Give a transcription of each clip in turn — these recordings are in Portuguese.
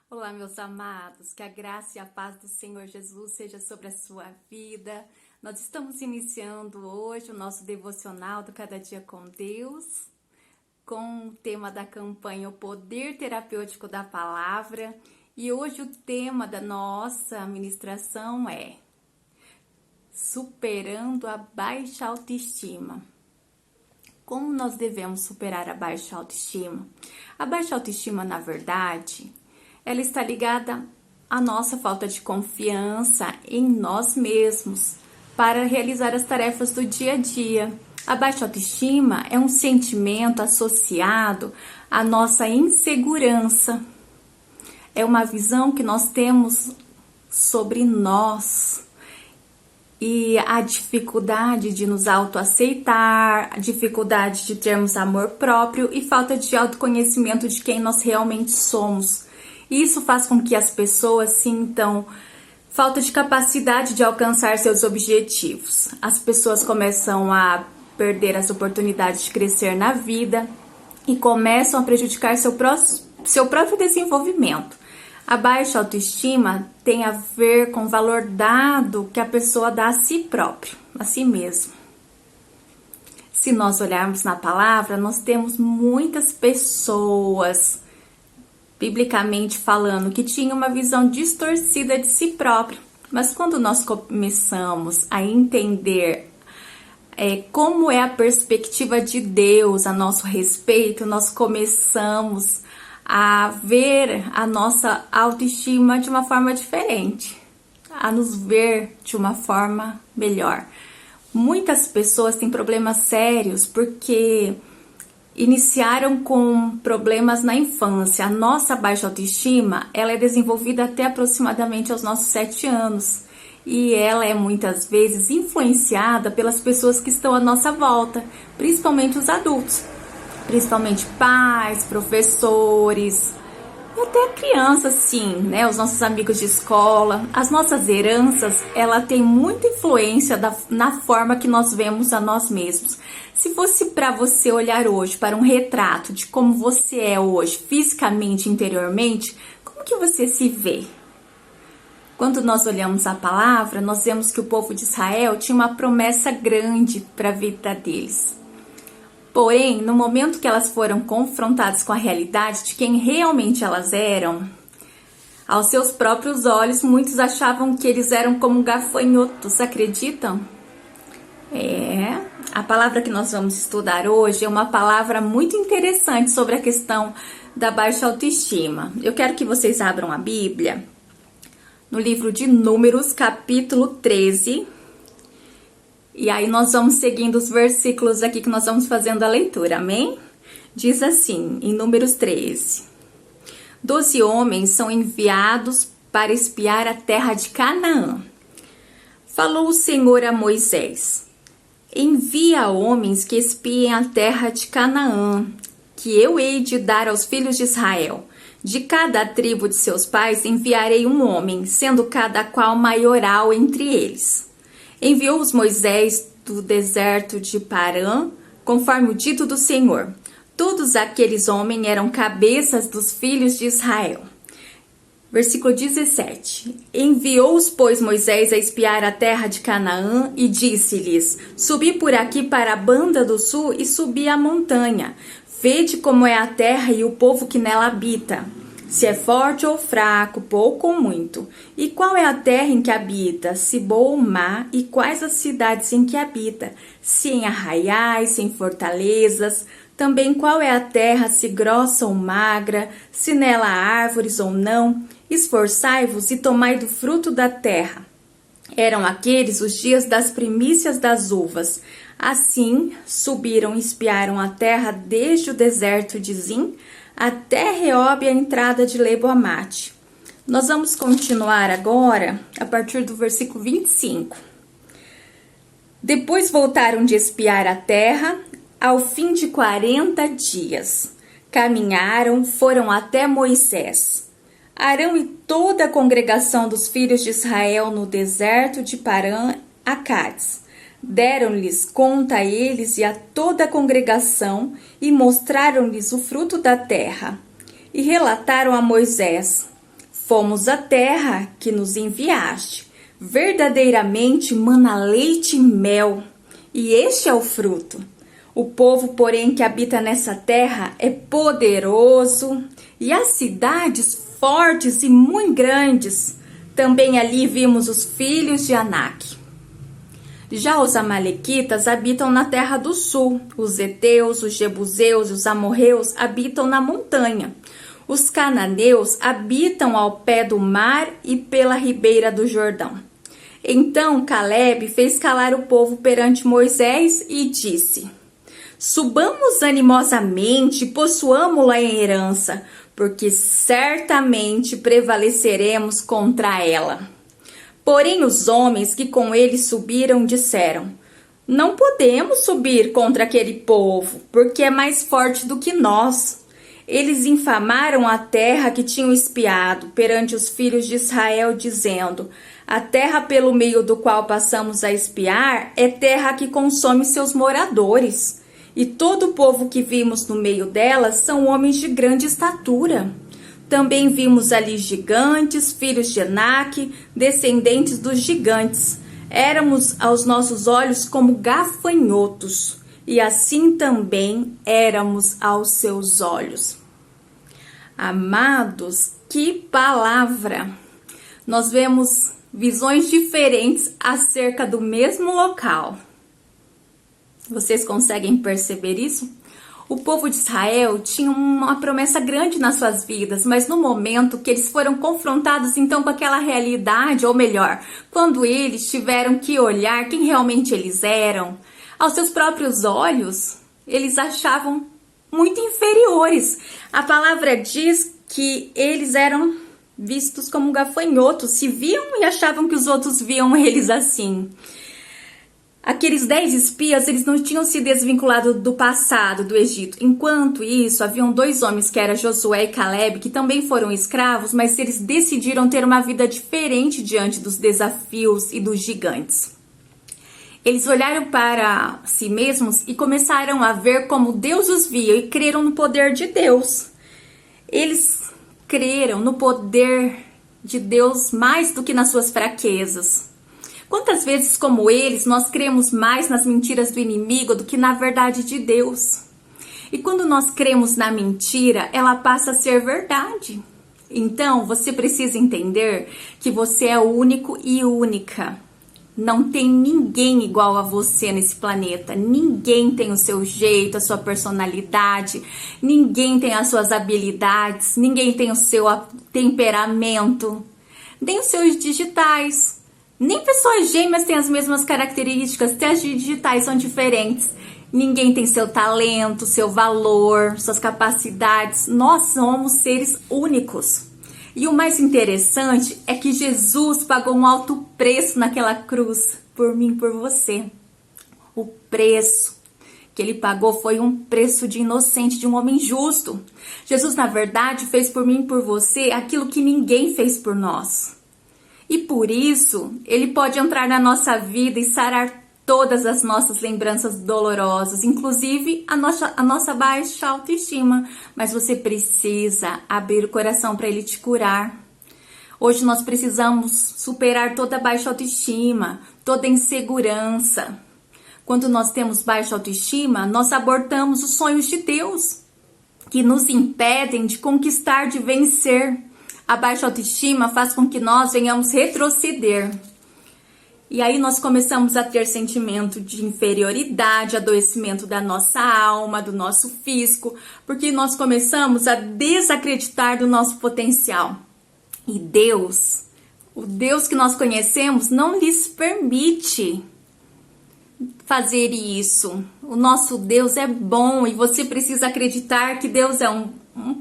Olá, meus amados, que a graça e a paz do Senhor Jesus seja sobre a sua vida. Nós estamos iniciando hoje o nosso devocional do Cada Dia com Deus, com o tema da campanha O Poder Terapêutico da Palavra. E hoje o tema da nossa ministração é Superando a Baixa Autoestima. Como nós devemos superar a baixa autoestima? A baixa autoestima, na verdade, ela está ligada à nossa falta de confiança em nós mesmos para realizar as tarefas do dia a dia. A baixa autoestima é um sentimento associado à nossa insegurança. É uma visão que nós temos sobre nós e a dificuldade de nos autoaceitar, a dificuldade de termos amor próprio e falta de autoconhecimento de quem nós realmente somos. Isso faz com que as pessoas sintam falta de capacidade de alcançar seus objetivos. As pessoas começam a perder as oportunidades de crescer na vida e começam a prejudicar seu próprio desenvolvimento. A baixa autoestima tem a ver com o valor dado que a pessoa dá a si próprio, a si mesmo. Se nós olharmos na palavra, nós temos muitas pessoas, biblicamente falando, que tinha uma visão distorcida de si próprio. Mas quando nós começamos a entender como é a perspectiva de Deus a nosso respeito, nós começamos a ver a nossa autoestima de uma forma diferente, a nos ver de uma forma melhor. Muitas pessoas têm problemas sérios porque iniciaram com problemas na infância. A nossa baixa autoestima, ela é desenvolvida até aproximadamente aos nossos 7 anos. E ela é muitas vezes influenciada pelas pessoas que estão à nossa volta, principalmente os adultos. Principalmente pais, professores, e até crianças, sim, né? Os nossos amigos de escola. As nossas heranças, ela tem muita influência na forma que nós vemos a nós mesmos. Se fosse para você olhar hoje para um retrato de como você é hoje, fisicamente, interiormente, como que você se vê? Quando nós olhamos a palavra, nós vemos que o povo de Israel tinha uma promessa grande para a vida deles. Porém, no momento que elas foram confrontadas com a realidade de quem realmente elas eram, aos seus próprios olhos, muitos achavam que eles eram como gafanhotos, acreditam? A palavra que nós vamos estudar hoje é uma palavra muito interessante sobre a questão da baixa autoestima. Eu quero que vocês abram a Bíblia no livro de Números, capítulo 13. E aí nós vamos seguindo os versículos aqui que nós vamos fazendo a leitura, amém? Diz assim, em Números 13. 12 homens são enviados para espiar a terra de Canaã. Falou o Senhor a Moisés: envia homens que espiem a terra de Canaã, que eu hei de dar aos filhos de Israel. De cada tribo de seus pais enviarei um homem, sendo cada qual maioral entre eles. Enviou-os Moisés do deserto de Parã, conforme o dito do Senhor. Todos aqueles homens eram cabeças dos filhos de Israel. Versículo 17. Enviou-os, pois, Moisés a espiar a terra de Canaã e disse-lhes: subi por aqui para a banda do sul e subi a montanha. Vede como é a terra e o povo que nela habita. Se é forte ou fraco, pouco ou muito. E qual é a terra em que habita? Se boa ou má? E quais as cidades em que habita? Se em arraiais, se em fortalezas? Também qual é a terra, se grossa ou magra? Se nela há árvores ou não? Esforçai-vos e tomai do fruto da terra. Eram aqueles os dias das primícias das uvas. Assim, subiram e espiaram a terra desde o deserto de Zim até Reobe, a entrada de Lebo-Amate. Nós vamos continuar agora a partir do versículo 25. Depois voltaram de espiar a terra ao fim de 40 dias. Caminharam, foram até Moisés. Arão e toda a congregação dos filhos de Israel no deserto de Parã, a Cádiz. Deram-lhes conta a eles e a toda a congregação e mostraram-lhes o fruto da terra. E relataram a Moisés: Fomos à terra que nos enviaste. Verdadeiramente mana leite e mel, e este é o fruto. O povo, porém, que habita nessa terra é poderoso, e as cidades fortes e muito grandes. Também ali vimos os filhos de Anak. Já os amalequitas habitam na terra do sul. Os heteus, os jebuseus e os amorreus habitam na montanha. Os cananeus habitam ao pé do mar e pela ribeira do Jordão. Então Calebe fez calar o povo perante Moisés e disse: subamos animosamente e possuamo-la em herança, porque certamente prevaleceremos contra ela. Porém os homens que com ele subiram disseram: não podemos subir contra aquele povo, porque é mais forte do que nós. Eles infamaram a terra que tinham espiado perante os filhos de Israel, dizendo: a terra pelo meio do qual passamos a espiar é terra que consome seus moradores. E todo o povo que vimos no meio dela são homens de grande estatura. Também vimos ali gigantes, filhos de Enaque, descendentes dos gigantes. Éramos aos nossos olhos como gafanhotos, e assim também éramos aos seus olhos. Amados, que palavra! Nós vemos visões diferentes acerca do mesmo local. Vocês conseguem perceber isso? O povo de Israel tinha uma promessa grande nas suas vidas, mas no momento que eles foram confrontados então com aquela realidade, ou melhor, quando eles tiveram que olhar quem realmente eles eram, aos seus próprios olhos, eles achavam muito inferiores. A palavra diz que eles eram vistos como gafanhotos, se viam e achavam que os outros viam eles assim. Aqueles 10 espias, eles não tinham se desvinculado do passado do Egito. Enquanto isso, haviam 2 homens, que eram Josué e Calebe, que também foram escravos, mas eles decidiram ter uma vida diferente diante dos desafios e dos gigantes. Eles olharam para si mesmos e começaram a ver como Deus os via e creram no poder de Deus. Eles creram no poder de Deus mais do que nas suas fraquezas. Quantas vezes, como eles, nós cremos mais nas mentiras do inimigo do que na verdade de Deus? E quando nós cremos na mentira, ela passa a ser verdade. Então, você precisa entender que você é único e única. Não tem ninguém igual a você nesse planeta. Ninguém tem o seu jeito, a sua personalidade. Ninguém tem as suas habilidades. Ninguém tem o seu temperamento. Nem os seus digitais. Nem pessoas gêmeas têm as mesmas características, até as digitais são diferentes. Ninguém tem seu talento, seu valor, suas capacidades. Nós somos seres únicos. E o mais interessante é que Jesus pagou um alto preço naquela cruz, por mim, por você. O preço que ele pagou foi um preço de inocente, de um homem justo. Jesus, na verdade, fez por mim e por você aquilo que ninguém fez por nós. E por isso, ele pode entrar na nossa vida e sarar todas as nossas lembranças dolorosas, inclusive a nossa baixa autoestima. Mas você precisa abrir o coração para ele te curar. Hoje nós precisamos superar toda a baixa autoestima, toda a insegurança. Quando nós temos baixa autoestima, nós abortamos os sonhos de Deus, que nos impedem de conquistar, de vencer. A baixa autoestima faz com que nós venhamos retroceder. E aí nós começamos a ter sentimento de inferioridade, adoecimento da nossa alma, do nosso físico, porque nós começamos a desacreditar do nosso potencial. E Deus, o Deus que nós conhecemos, não lhes permite fazer isso. O nosso Deus é bom e você precisa acreditar que Deus é um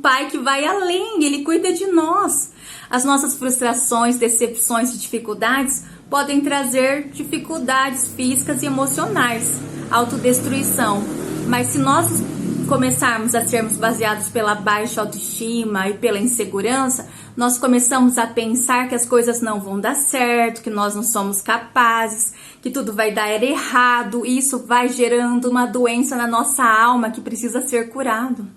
Pai que vai além, Ele cuida de nós. As nossas frustrações, decepções e dificuldades podem trazer dificuldades físicas e emocionais, autodestruição. Mas se nós começarmos a sermos baseados pela baixa autoestima e pela insegurança, nós começamos a pensar que as coisas não vão dar certo, que nós não somos capazes, que tudo vai dar errado, e isso vai gerando uma doença na nossa alma que precisa ser curado.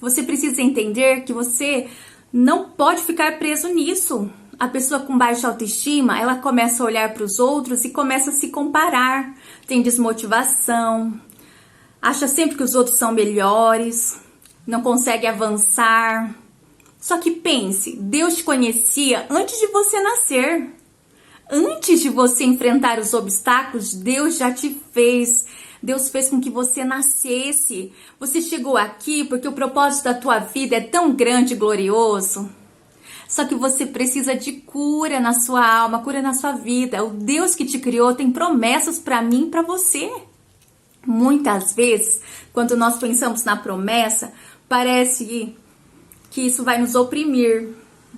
Você precisa entender que você não pode ficar preso nisso. A pessoa com baixa autoestima, ela começa a olhar para os outros e começa a se comparar. Tem desmotivação, acha sempre que os outros são melhores, não consegue avançar. Só que pense, Deus te conhecia antes de você nascer. Antes de você enfrentar os obstáculos, Deus já te fez. Deus fez com que você nascesse. Você chegou aqui porque o propósito da tua vida é tão grande e glorioso. Só que você precisa de cura na sua alma, cura na sua vida. O Deus que te criou tem promessas para mim e para você. Muitas vezes, quando nós pensamos na promessa, parece que isso vai nos oprimir,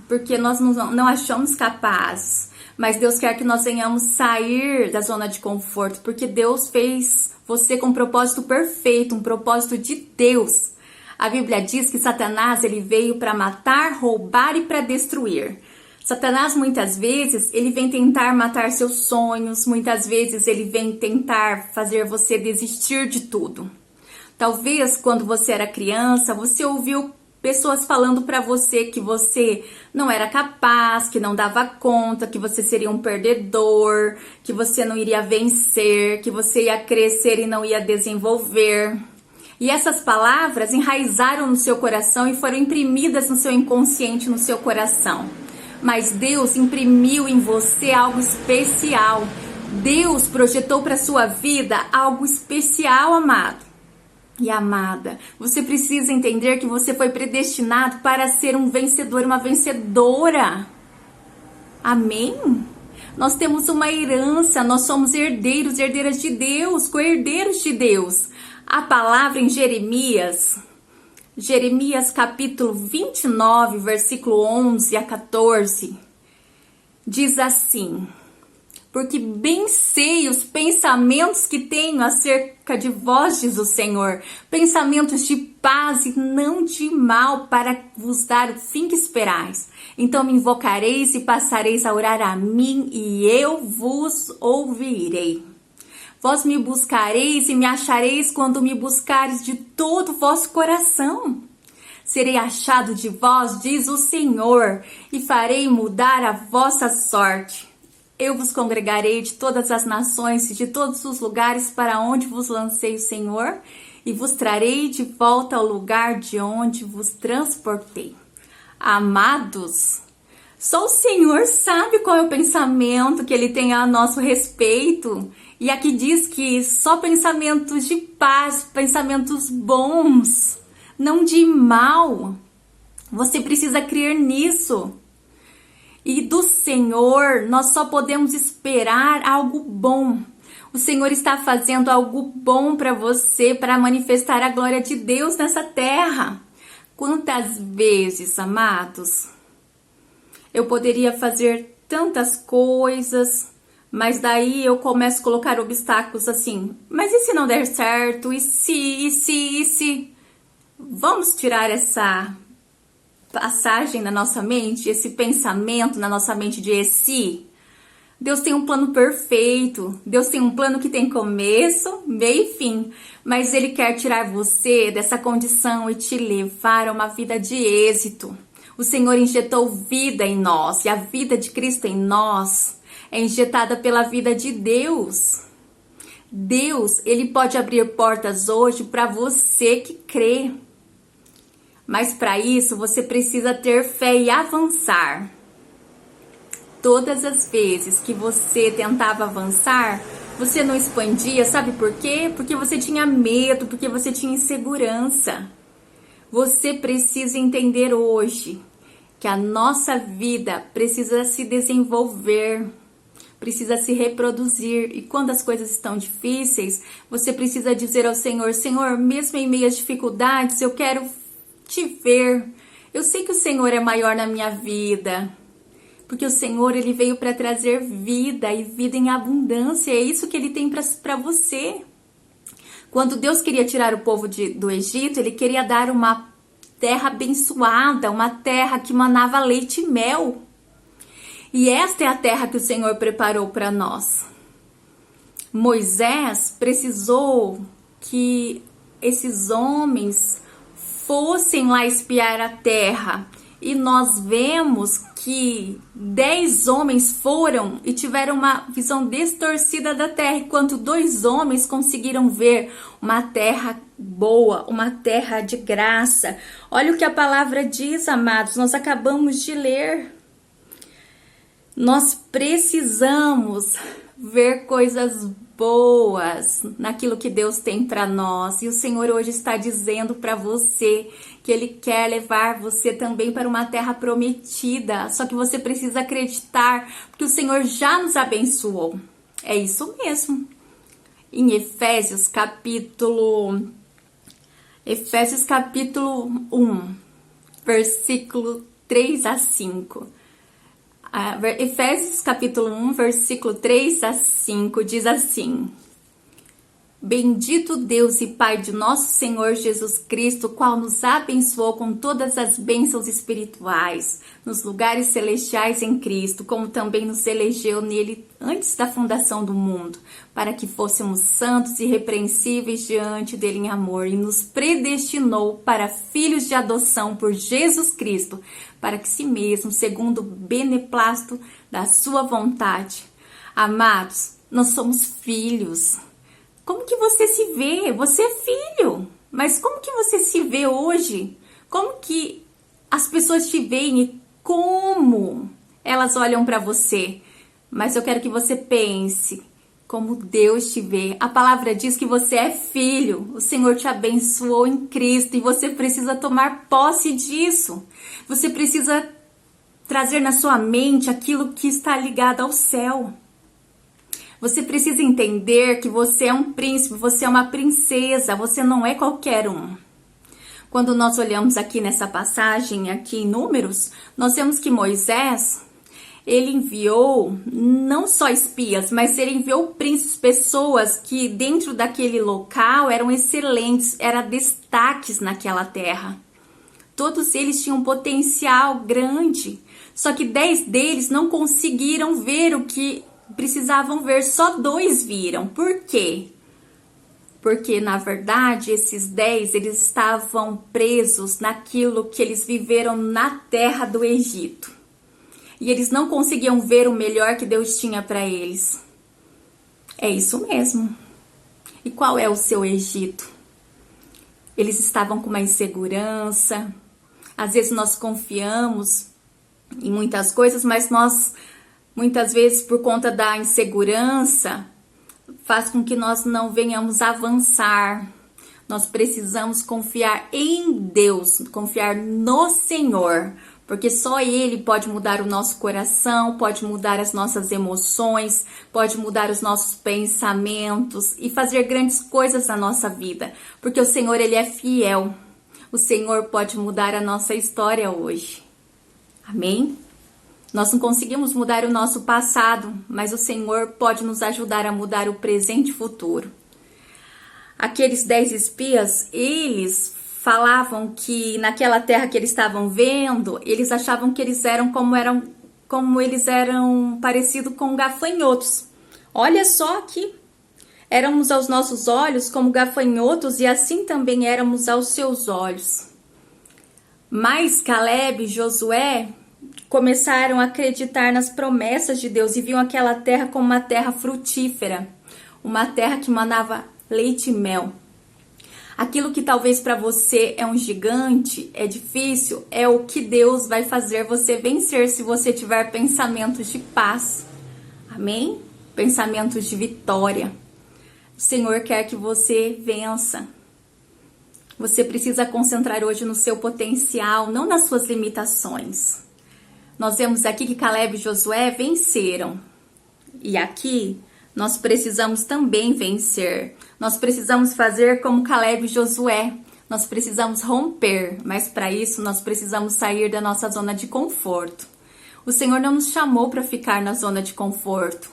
porque nós não achamos capazes. Mas Deus quer que nós venhamos sair da zona de conforto, porque Deus fez você com um propósito perfeito, um propósito de Deus. A Bíblia diz que Satanás ele veio para matar, roubar e para destruir. Satanás muitas vezes ele vem tentar matar seus sonhos, muitas vezes ele vem tentar fazer você desistir de tudo. Talvez quando você era criança, você ouviu pessoas falando para você que você não era capaz, que não dava conta, que você seria um perdedor, que você não iria vencer, que você ia crescer e não ia desenvolver. E essas palavras enraizaram no seu coração e foram imprimidas no seu inconsciente, no seu coração. Mas Deus imprimiu em você algo especial. Deus projetou para sua vida algo especial, amado e amada. Você precisa entender que você foi predestinado para ser um vencedor, uma vencedora. Amém? Nós temos uma herança, nós somos herdeiros, herdeiras de Deus, co-herdeiros de Deus. A palavra em Jeremias capítulo 29, versículo 11 a 14, diz assim: porque bem sei os pensamentos que tenho acerca de vós, diz o Senhor, pensamentos de paz e não de mal, para vos dar o fim que esperais. Então me invocareis e passareis a orar a mim, e eu vos ouvirei. Vós me buscareis e me achareis quando me buscareis de todo o vosso coração. Serei achado de vós, diz o Senhor, e farei mudar a vossa sorte. Eu vos congregarei de todas as nações e de todos os lugares para onde vos lancei o Senhor, e vos trarei de volta ao lugar de onde vos transportei. Amados, só o Senhor sabe qual é o pensamento que Ele tem a nosso respeito. E aqui diz que só pensamentos de paz, pensamentos bons, não de mal. Você precisa crer nisso. E do Senhor nós só podemos esperar algo bom. O Senhor está fazendo algo bom para você, para manifestar a glória de Deus nessa terra. Quantas vezes, amados, eu poderia fazer tantas coisas, mas daí eu começo a colocar obstáculos assim. Mas e se não der certo? E se? Vamos tirar essa passagem na nossa mente, esse pensamento na nossa mente de e se? Deus tem um plano perfeito. Deus tem um plano que tem começo, meio e fim. Mas Ele quer tirar você dessa condição e te levar a uma vida de êxito. O Senhor injetou vida em nós, e a vida de Cristo em nós é injetada pela vida de Deus. Deus, Ele pode abrir portas hoje para você que crê. Mas para isso, você precisa ter fé e avançar. Todas as vezes que você tentava avançar, você não expandia, sabe por quê? Porque você tinha medo, porque você tinha insegurança. Você precisa entender hoje que a nossa vida precisa se desenvolver, precisa se reproduzir. E quando as coisas estão difíceis, você precisa dizer ao Senhor: Senhor, mesmo em meio às dificuldades, eu quero te ver. Eu sei que o Senhor é maior na minha vida, porque o Senhor, Ele veio para trazer vida e vida em abundância. É isso que Ele tem para você. Quando Deus queria tirar o povo do Egito, Ele queria dar uma terra abençoada, uma terra que manava leite e mel. E esta é a terra que o Senhor preparou para nós. Moisés precisou que esses homens fossem lá espiar a terra. e nós vemos que 10 homens foram e tiveram uma visão distorcida da terra, enquanto 2 homens conseguiram ver uma terra boa, uma terra de graça. Olha o que a palavra diz, amados, nós acabamos de ler. Nós precisamos ver coisas boas naquilo que Deus tem para nós. E o Senhor hoje está dizendo para você que Ele quer levar você também para uma terra prometida. Só que você precisa acreditar, porque o Senhor já nos abençoou. É isso mesmo. Em Efésios capítulo 1, versículo 3 a 5. Efésios capítulo 1, versículo 3 a 5 diz assim: Bendito Deus e Pai de nosso Senhor Jesus Cristo, qual nos abençoou com todas as bênçãos espirituais nos lugares celestiais em Cristo, como também nos elegeu nele antes da fundação do mundo, para que fôssemos santos e irrepreensíveis diante dele em amor, e nos predestinou para filhos de adoção por Jesus Cristo, para que si mesmo, segundo o beneplácito da sua vontade. Amados, nós somos filhos. Como que você se vê? Você é filho. Mas como que você se vê hoje? Como que as pessoas te veem e como elas olham para você? Mas eu quero que você pense como Deus te vê. A palavra diz que você é filho. O Senhor te abençoou em Cristo e você precisa tomar posse disso. Você precisa trazer na sua mente aquilo que está ligado ao céu. Você precisa entender que você é um príncipe, você é uma princesa, você não é qualquer um. Quando nós olhamos aqui nessa passagem, aqui em Números, nós vemos que Moisés, ele enviou não só espias, mas ele enviou príncipes, pessoas que dentro daquele local eram excelentes, eram destaques naquela terra. Todos eles tinham um potencial grande, só que 10 deles não conseguiram ver o que precisavam ver, só 2 viram. Por quê? Porque, na verdade, esses 10, eles estavam presos naquilo que eles viveram na terra do Egito. E eles não conseguiam ver o melhor que Deus tinha para eles. É isso mesmo. E qual é o seu Egito? Eles estavam com uma insegurança. Às vezes nós confiamos em muitas coisas, mas nós muitas vezes, por conta da insegurança, faz com que nós não venhamos avançar. Nós precisamos confiar em Deus, confiar no Senhor, porque só Ele pode mudar o nosso coração, pode mudar as nossas emoções, pode mudar os nossos pensamentos e fazer grandes coisas na nossa vida, porque o Senhor, Ele é fiel. O Senhor pode mudar a nossa história hoje. Amém? Nós não conseguimos mudar o nosso passado, mas o Senhor pode nos ajudar a mudar o presente e futuro. Aqueles 10 espias, eles falavam que naquela terra que eles estavam vendo, eles achavam que eles eram como eles eram parecidos com gafanhotos. Olha só aqui, éramos aos nossos olhos como gafanhotos e assim também éramos aos seus olhos. Mas Caleb e Josué começaram a acreditar nas promessas de Deus e viam aquela terra como uma terra frutífera, uma terra que manava leite e mel. Aquilo que talvez para você é um gigante, é difícil, é o que Deus vai fazer você vencer se você tiver pensamentos de paz. Amém? Pensamentos de vitória. O Senhor quer que você vença. Você precisa concentrar hoje no seu potencial, não nas suas limitações. Nós vemos aqui que Caleb e Josué venceram. E aqui nós precisamos também vencer. Nós precisamos fazer como Caleb e Josué. Nós precisamos romper, mas para isso nós precisamos sair da nossa zona de conforto. O Senhor não nos chamou para ficar na zona de conforto.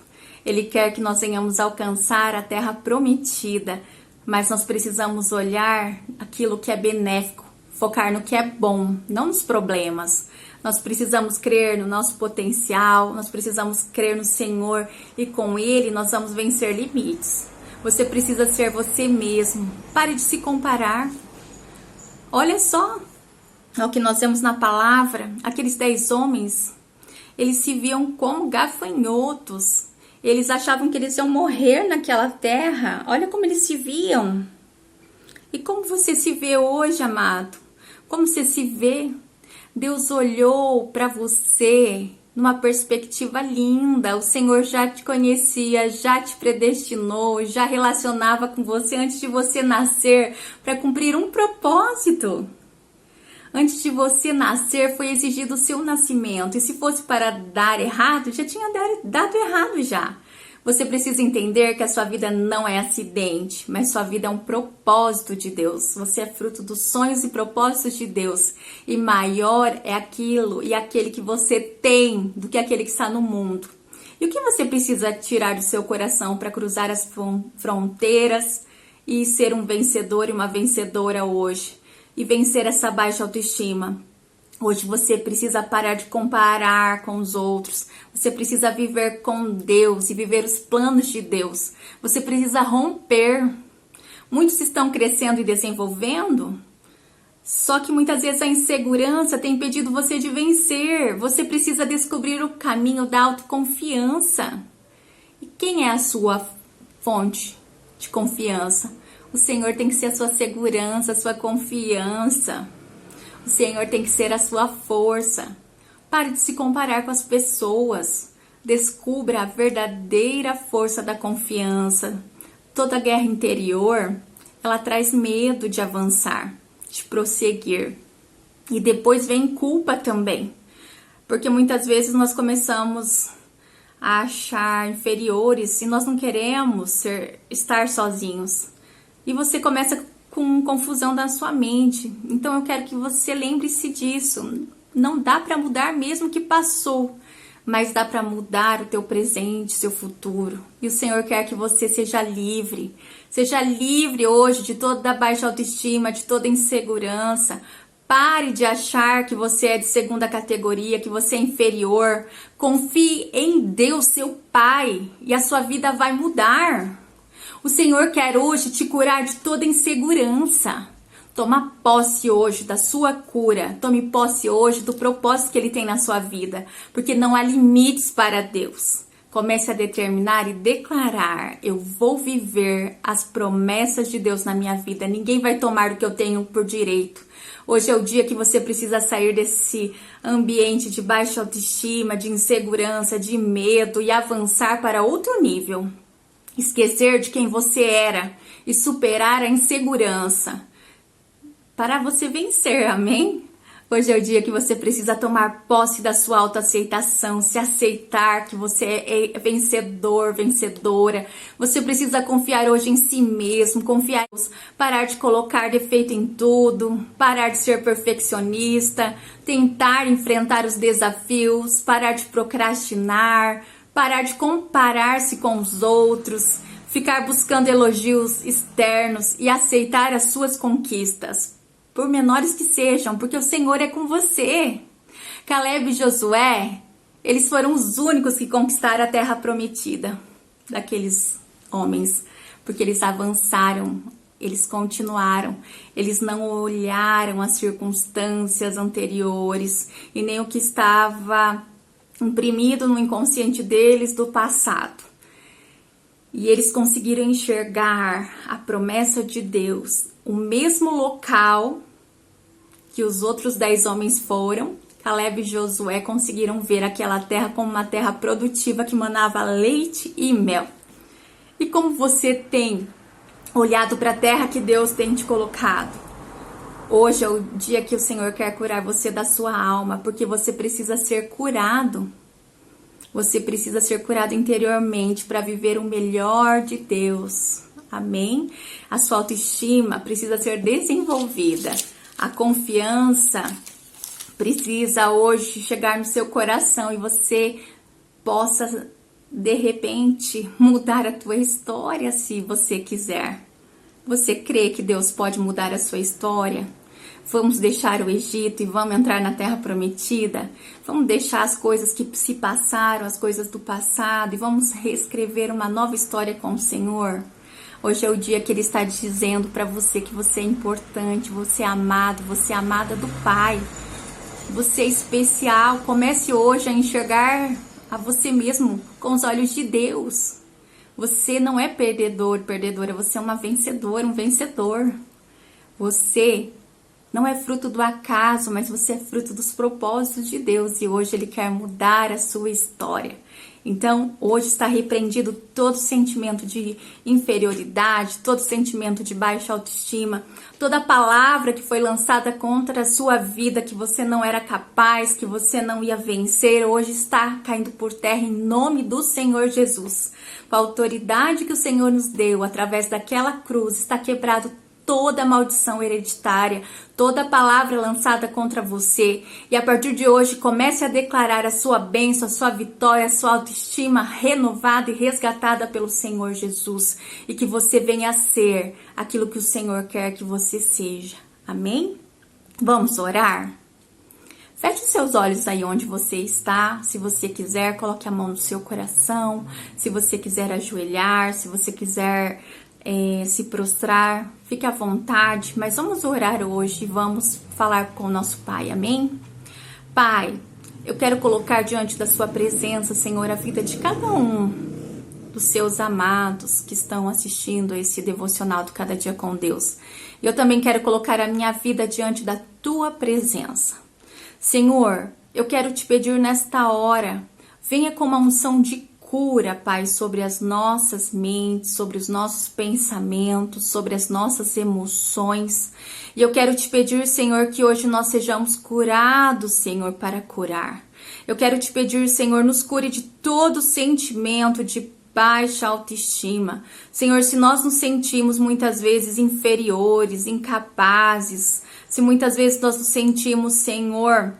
Ele quer que nós venhamos alcançar a terra prometida, mas nós precisamos olhar aquilo que é benéfico, focar no que é bom, não nos problemas. Nós precisamos crer no nosso potencial, nós precisamos crer no Senhor e com Ele nós vamos vencer limites. Você precisa ser você mesmo. Pare de se comparar. Olha só, ao que nós vemos na palavra, aqueles 10 homens, eles se viam como gafanhotos. Eles achavam que eles iam morrer naquela terra. Olha como eles se viam. E como você se vê hoje, amado? Como você se vê? Deus olhou para você numa perspectiva linda. O Senhor já te conhecia, já te predestinou, já relacionava com você antes de você nascer para cumprir um propósito. Antes de você nascer, foi exigido o seu nascimento. E se fosse para dar errado, já tinha dado errado já. Você precisa entender que a sua vida não é acidente, mas sua vida é um propósito de Deus. Você é fruto dos sonhos e propósitos de Deus. E maior é aquilo e aquele que você tem do que aquele que está no mundo. E o que você precisa tirar do seu coração para cruzar as fronteiras e ser um vencedor e uma vencedora hoje? E vencer essa baixa autoestima. Hoje você precisa parar de comparar com os outros. Você precisa viver com Deus e viver os planos de Deus. Você precisa romper. Muitos estão crescendo e desenvolvendo, só que muitas vezes a insegurança tem impedido você de vencer. Você precisa descobrir o caminho da autoconfiança. E quem é a sua fonte de confiança? O Senhor tem que ser a sua segurança, a sua confiança. O Senhor tem que ser a sua força. Pare de se comparar com as pessoas. Descubra a verdadeira força da confiança. Toda guerra interior, ela traz medo de avançar, de prosseguir. E depois vem culpa também. Porque muitas vezes nós começamos a achar inferiores e nós não queremos estar sozinhos. E você começa com confusão na sua mente. Então eu quero que você lembre-se disso. Não dá para mudar mesmo que passou, mas dá para mudar o teu presente, seu futuro. E o Senhor quer que você seja livre. Seja livre hoje de toda baixa autoestima, de toda insegurança. Pare de achar que você é de segunda categoria, que você é inferior. Confie em Deus, seu Pai, e a sua vida vai mudar. O Senhor quer hoje te curar de toda insegurança. Toma posse hoje da sua cura. Tome posse hoje do propósito que Ele tem na sua vida. Porque não há limites para Deus. Comece a determinar e declarar: eu vou viver as promessas de Deus na minha vida. Ninguém vai tomar o que eu tenho por direito. Hoje é o dia que você precisa sair desse ambiente de baixa autoestima, de insegurança, de medo e avançar para outro nível. Esquecer de quem você era e superar a insegurança para você vencer, amém? Hoje é o dia que você precisa tomar posse da sua autoaceitação, se aceitar que você é vencedor, vencedora. Você precisa confiar hoje em si mesmo, confiar em Deus, parar de colocar defeito em tudo, parar de ser perfeccionista, tentar enfrentar os desafios, parar de procrastinar, parar de comparar-se com os outros, ficar buscando elogios externos e aceitar as suas conquistas, por menores que sejam, porque o Senhor é com você. Caleb e Josué, eles foram os únicos que conquistaram a terra prometida daqueles homens, porque eles avançaram, eles continuaram, eles não olharam as circunstâncias anteriores e nem o que estava imprimido no inconsciente deles do passado. E eles conseguiram enxergar a promessa de Deus, o mesmo local que os outros 10 homens foram. Caleb e Josué conseguiram ver aquela terra como uma terra produtiva que manava leite e mel. E como você tem olhado para a terra que Deus tem te colocado? Hoje é o dia que o Senhor quer curar você da sua alma, porque você precisa ser curado. Você precisa ser curado interiormente para viver o melhor de Deus. Amém? A sua autoestima precisa ser desenvolvida. A confiança precisa hoje chegar no seu coração e você possa, de repente, mudar a tua história se você quiser. Você crê que Deus pode mudar a sua história? Vamos deixar o Egito e vamos entrar na Terra Prometida? Vamos deixar as coisas que se passaram, as coisas do passado, e vamos reescrever uma nova história com o Senhor? Hoje é o dia que Ele está dizendo para você que você é importante, você é amado, você é amada do Pai. Você é especial. Comece hoje a enxergar a você mesmo com os olhos de Deus. Você não é perdedor, perdedora, você é uma vencedora, um vencedor. Você não é fruto do acaso, mas você é fruto dos propósitos de Deus e hoje Ele quer mudar a sua história. Então, hoje está repreendido todo sentimento de inferioridade, todo sentimento de baixa autoestima, toda palavra que foi lançada contra a sua vida, que você não era capaz, que você não ia vencer, hoje está caindo por terra em nome do Senhor Jesus. Com a autoridade que o Senhor nos deu através daquela cruz, está quebrado toda maldição hereditária, toda palavra lançada contra você. E a partir de hoje, comece a declarar a sua bênção, a sua vitória, a sua autoestima renovada e resgatada pelo Senhor Jesus. E que você venha a ser aquilo que o Senhor quer que você seja. Amém? Vamos orar? Feche seus olhos aí onde você está. Se você quiser, coloque a mão no seu coração. Se você quiser ajoelhar, se você quiser se prostrar, fique à vontade, mas vamos orar hoje e vamos falar com o nosso Pai, amém? Pai, eu quero colocar diante da sua presença, Senhor, a vida de cada um dos seus amados que estão assistindo a esse devocional do Cada Dia com Deus. Eu também quero colocar a minha vida diante da tua presença. Senhor, eu quero te pedir nesta hora, venha com uma unção de cura, Pai, sobre as nossas mentes, sobre os nossos pensamentos, sobre as nossas emoções. E eu quero te pedir, Senhor, que hoje nós sejamos curados, Senhor, para curar. Eu quero te pedir, Senhor, nos cure de todo sentimento de baixa autoestima. Senhor, se nós nos sentimos muitas vezes inferiores, incapazes, se muitas vezes nós nos sentimos, Senhor,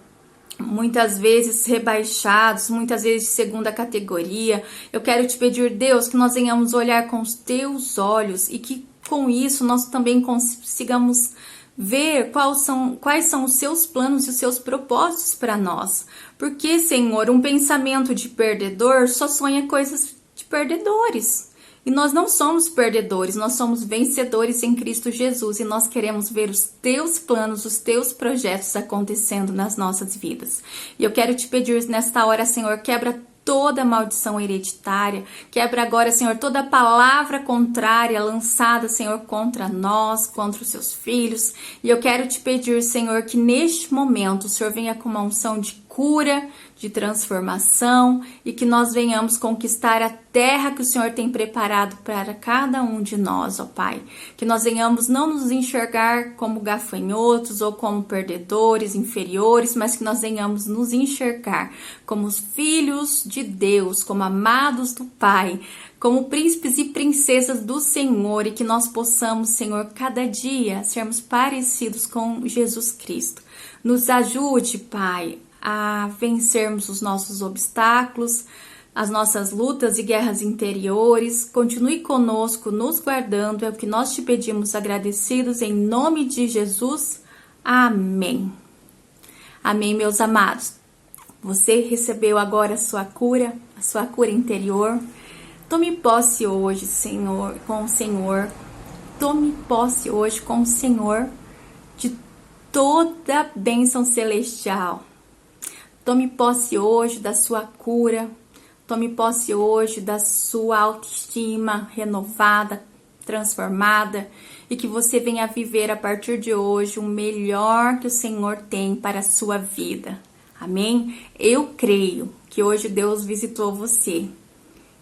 muitas vezes rebaixados, muitas vezes de segunda categoria, eu quero te pedir, Deus, que nós venhamos olhar com os teus olhos e que com isso nós também consigamos ver quais são os seus planos e os seus propósitos para nós. Porque, Senhor, um pensamento de perdedor só sonha coisas de perdedores. E nós não somos perdedores, nós somos vencedores em Cristo Jesus e nós queremos ver os teus planos, os teus projetos acontecendo nas nossas vidas. E eu quero te pedir nesta hora, Senhor, quebra toda maldição hereditária, quebra agora, Senhor, toda palavra contrária lançada, Senhor, contra nós, contra os seus filhos. E eu quero te pedir, Senhor, que neste momento o Senhor venha com uma unção de cura, de transformação e que nós venhamos conquistar a terra que o Senhor tem preparado para cada um de nós, ó Pai. Que nós venhamos não nos enxergar como gafanhotos ou como perdedores, inferiores, mas que nós venhamos nos enxergar como os filhos de Deus, como amados do Pai, como príncipes e princesas do Senhor e que nós possamos, Senhor, cada dia sermos parecidos com Jesus Cristo. Nos ajude, Pai, a vencermos os nossos obstáculos, as nossas lutas e guerras interiores. Continue conosco, nos guardando, é o que nós te pedimos agradecidos em nome de Jesus. Amém. Amém, meus amados. Você recebeu agora a sua cura interior. Tome posse hoje, Senhor, com o Senhor. Tome posse hoje com o Senhor de toda a bênção celestial. Tome posse hoje da sua cura, tome posse hoje da sua autoestima renovada, transformada e que você venha viver a partir de hoje o melhor que o Senhor tem para a sua vida. Amém? Eu creio que hoje Deus visitou você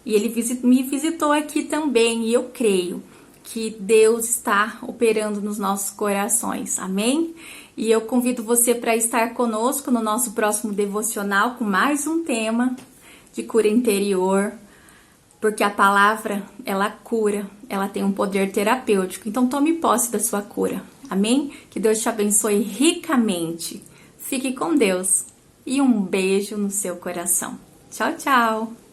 e Ele me visitou aqui também e eu creio que Deus está operando nos nossos corações. Amém? E eu convido você para estar conosco no nosso próximo devocional com mais um tema de cura interior, porque a palavra, ela cura, ela tem um poder terapêutico. Então tome posse da sua cura. Amém? Que Deus te abençoe ricamente. Fique com Deus e um beijo no seu coração. Tchau, tchau!